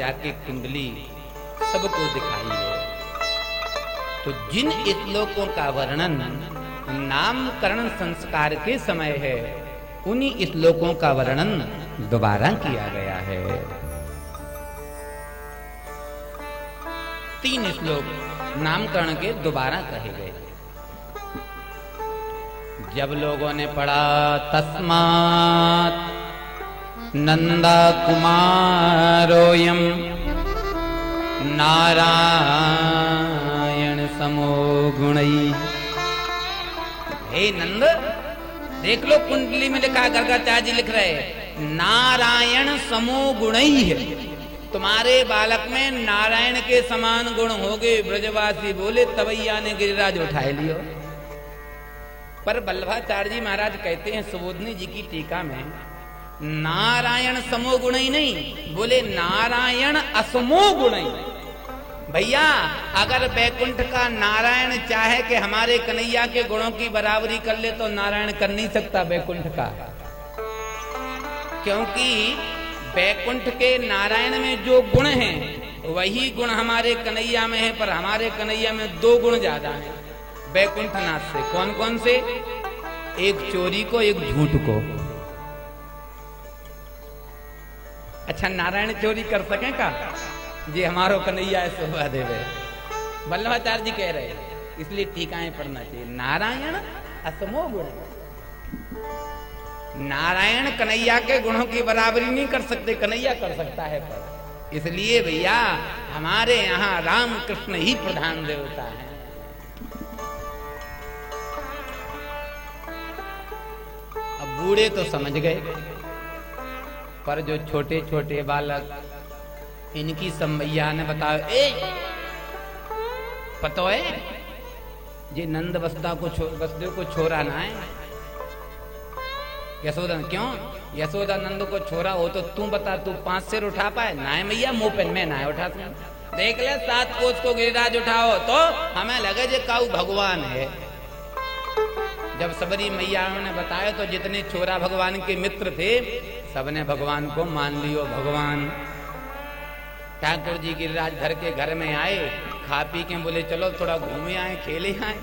जाके कुंडली सबको दिखाई है। तो जिन श्लोकों का वर्णन नामकरण संस्कार के समय है, उन्हीं श्लोकों का वर्णन दोबारा किया गया है। 3 श्लोक नामकरण के दोबारा कहे गए। जब लोगों ने पढ़ा तस्मात् नंदा कुमारोयम नारायण समो गुणई। हे नंद, देख लो कुंडली में लिखा, गर्गाचार्य जी लिख रहे नारायण समो गुणई है। तुम्हारे बालक में नारायण के समान गुण हो गए। ब्रजवासी बोले तवैया ने गिरिराज उठाए लियो। पर वल्लभाचार्य जी महाराज कहते हैं सुबोधनी जी की टीका में, नारायण समो गुणई नहीं, बोले नारायण असमो गुणई। भैया अगर बैकुंठ का नारायण चाहे कि हमारे कन्हैया के गुणों की बराबरी कर ले तो नारायण कर नहीं सकता बैकुंठ का, क्योंकि बैकुंठ के नारायण में जो गुण हैं वही गुण हमारे कन्हैया में है। पर हमारे कन्हैया में 2 गुण ज्यादा हैं बैकुंठनाथ से। कौन कौन से? एक चोरी को, एक झूठ को। अच्छा, नारायण चोरी कर सके का? जी हमारो कन्हैया शोभा देवे। वल्लभाचार्य जी कह रहे हैं, इसलिए टीकाएं पढ़ना चाहिए। नारायण असमो गुण, नारायण कन्हैया के गुणों की बराबरी नहीं कर सकते, कन्हैया कर सकता है। पर इसलिए भैया हमारे यहाँ राम कृष्ण ही प्रधान देवता है। अब बूढ़े तो समझ गए, पर जो छोटे छोटे बालक, इनकी सम्मैया ने बताया, ए पतो है जी नंद वसुदेव को छोरा ना है। यशोदा, क्यों? यशोदा नंद को छोरा हो तो तू बता, तू 5 सिर उठा पाए? ना है मैया, मुंह पेन में ना है उठा सकता। देख ले 7 कोस को गिरिराज उठाओ तो हमें लगे जे काऊ भगवान है। जब सबरी मैया ने बताया तो जितने छोरा भगवान के मित्र थे सबने भगवान को मान लियो भगवान। ठाकुर जी गिरिराज घर में आए, खा पी के बोले चलो थोड़ा घूमे आए, खेले आए।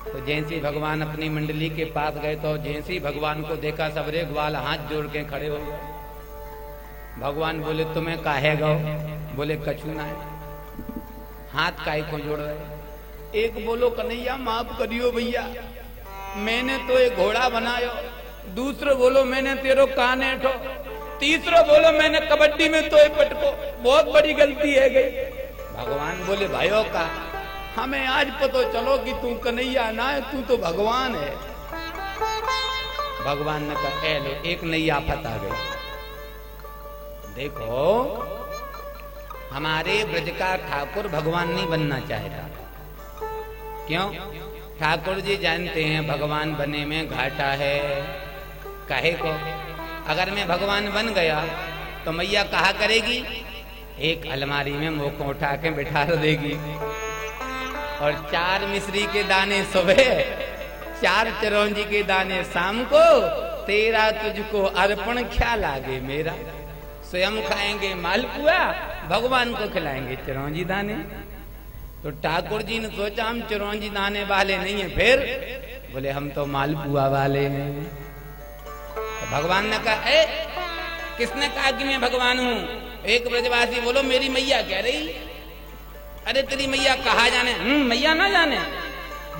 तो जैसे ही भगवान अपनी मंडली के पास गए तो जैसे ही भगवान को देखा सबरे ग्वाल हाथ जोड़ के खड़े हो गए। भगवान बोले तुम्हें काहे गो? बोले कछु ना है। हाथ काहे को जोड़ रहे? एक बोलो कन्हैया माफ करियो भैया, मैंने तो एक घोड़ा बनायो। दूसरो बोलो मैंने तेरो कान ऐठो। तीसरो बोलो मैंने कबड्डी में तो पटको। बहुत बड़ी गलती है गई। भगवान बोले भाइयों का हमें आज पता चलो कि तू कन्हैया ना है, तू तो भगवान है। भगवान ने कहा ए लो, एक नई आफत आ गई। देखो हमारे ब्रज का ठाकुर भगवान नहीं बनना चाहता। क्यों? ठाकुर जी जानते हैं भगवान बने में घाटा है। काहे को? अगर मैं भगवान बन गया तो मैया कहा करेगी, एक अलमारी में मुंह को उठा के बिठा देगी और 4 मिश्री के दाने सुबह, 4 चिरौंजी के दाने शाम को, तेरा तुझको अर्पण क्या लागे मेरा। स्वयं खाएंगे मालपुआ, भगवान को खिलाएंगे चिरौंजी दाने। तो ठाकुर जी ने सोचा हम चिरौंजी दाने वाले नहीं है, फिर बोले हम तो मालपुआ वाले हैं। तो भगवान ने कहा ए किसने कहा कि मैं भगवान हूं? एक ब्रजवासी बोलो मेरी मैया कह रही। अरे तेरी मैया कहा जाने? मैया ना जाने।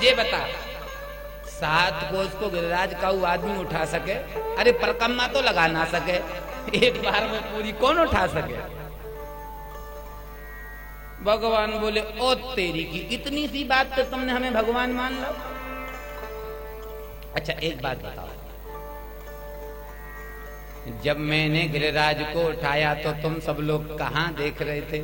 ये बता 7 कोस को गिरिराज का आदमी उठा सके? अरे परकम्मा तो लगा ना सके, एक बार में पूरी कौन उठा सके? भगवान बोले ओ तेरी की इतनी सी बात तो तुमने हमें भगवान मान लो। अच्छा एक बात बताओ, जब मैंने गिरिराज को उठाया तो तुम सब लोग कहां देख रहे थे?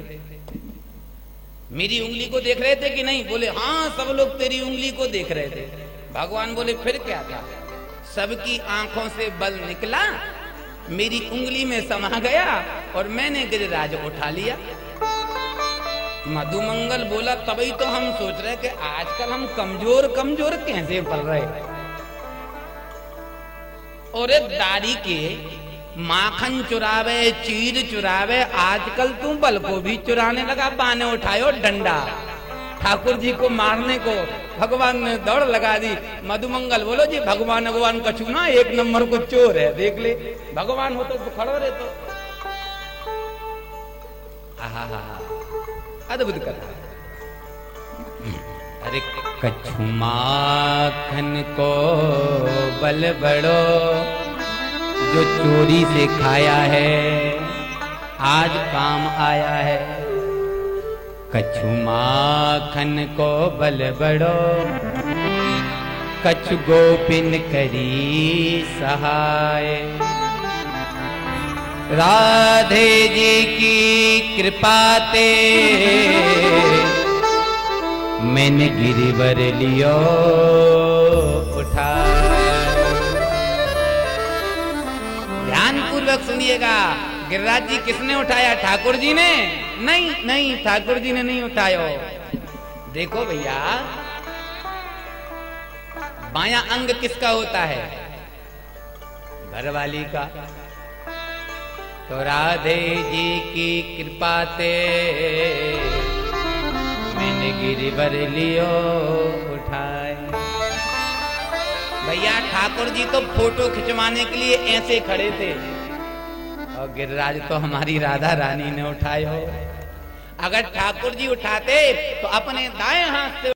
मेरी उंगली को देख रहे थे कि नहीं? बोले हाँ सब लोग तेरी उंगली को देख रहे थे। भगवान बोले फिर क्या था? सबकी आंखों से बल निकला, मेरी उंगली में समा गया और मैंने गिरिराज उठा लिया। मधुमंगल बोला तभी तो हम सोच रहे कि आजकल हम कमजोर कमजोर कैसे पड़ रहे। और दाढ़ी के माखन चुरावे, चीज चुरावे, आजकल तू बल को भी चुराने लगा। बाने उठायो डंडा ठाकुर जी को मारने को, भगवान ने दौड़ लगा दी। मधुमंगल बोलो जी भगवान भगवान कछु ना, एक नंबर को चोर है, देख ले भगवान हो तो खड़ो रहे तो। अद्भुत कथा। अरे कछु माखन को बल बड़ो, जो चोरी से खाया है आज काम आया है। कछु माखन को बल बड़ो, कछु गोपिन करी सहाय। राधे जी की कृपा ते मैंने गिरिवर लियो उठा। ध्यान पूर्वक सुनिएगा, गिरिराज जी किसने उठाया? ठाकुर जी ने? नहीं नहीं, ठाकुर जी ने नहीं उठायो। देखो भैया, बायां अंग किसका होता है? घरवाली का। तो राधे जी की कृपा ते मैंने गिरिवर लियो उठाए। भैया ठाकुर जी तो फोटो खिंचवाने के लिए ऐसे खड़े थे, और गिरिराज तो हमारी राधा रानी ने उठाए हो। अगर ठाकुर जी उठाते तो अपने दाएं हाथ से